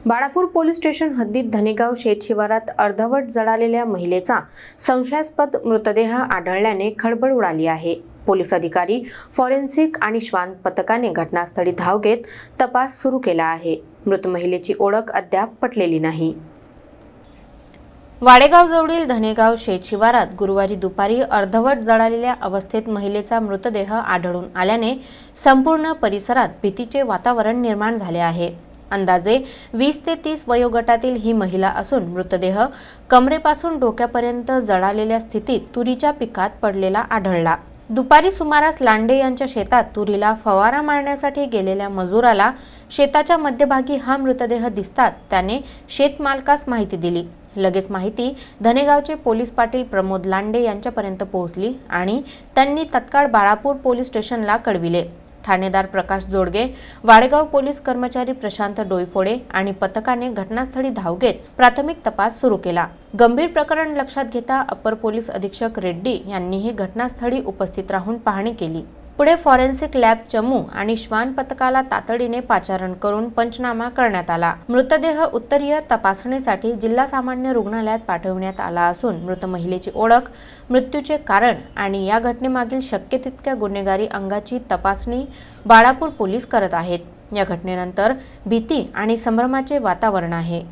Balapur police station हद्दीत धनेगाव शेत शिवारात अर्धवट जळालेल्या महिलेचा संशयास्पद मृतदेह आढळल्याने खळबळ उडाली आहे। पोलीस अधिकारी, फॉरेन्सिक आणि श्वान पथकाने घटनास्थळी धाव घेत तपास सुरू केला आहे। मृत महिलेची ओळख अद्याप पटलेली नाही। वाडेगावजवळील धनेगाव शेत शिवारात गुरुवारी दुपारी अर्धवट जळालेल्या अवस्थेत महिलेचा मृतदेह आढळून आल्याने संपूर्ण परिसरात भीतीचे वातावरण निर्माण झाले आहे। अंदाजे 20 ते 30 वयोगटातील ही महिला असून मृतदेह कमरेपासून डोक्यापर्यंत जळालेल्या स्थितीत तुरीच्या पिकात पडलेला आढळला। दुपारी सुमारास लांडे यांच्या शेतात तुरीला फवारा मारण्यासाठी गेलेल्या मजुराला शेताच्या मध्यभागी हा मृतदेह दिसताच त्याने शेतमालकास माहिती दिली। लगेच माहिती धनेगावचे पोलीस पाटील प्रमोद लांडे यांच्यापर्यंत पोहोचली आणि त्यांनी तत्काळ बाळापूर पोलीस स्टेशनला कळविले। ठाणेदार प्रकाश जोडगे, वाडेगाव पोलीस कर्मचारी प्रशांत डोईफोडे आणि पथकाने घटनास्थळी धाव घेत प्राथमिक तपास सुरू केला। गंभीर प्रकरण लक्षात घेता अपर पोलीस अधीक्षक रेड्डी यांनीही घटनास्थळी उपस्थित राहून पाहणी केली। पुढे फॉरेन्सिक लॅब चमू आणि श्वान पथकाला तातडीने पाचारण करून पंचनामा करण्यात आला। मृतदेह उत्तरीय तपासणीसाठी जिल्हा सामान्य रुग्णालयात पाठवण्यात आला असून मृत महिलेची ओळख, मृत्यूचे कारण आणि या घटनेमागील शक्य तितक्या गुन्हेगारी अंगाची तपासणी बाळापूर पोलीस करत आहेत। या घटनेनंतर भीती आणि संभ्रमाचे वातावरण आहे।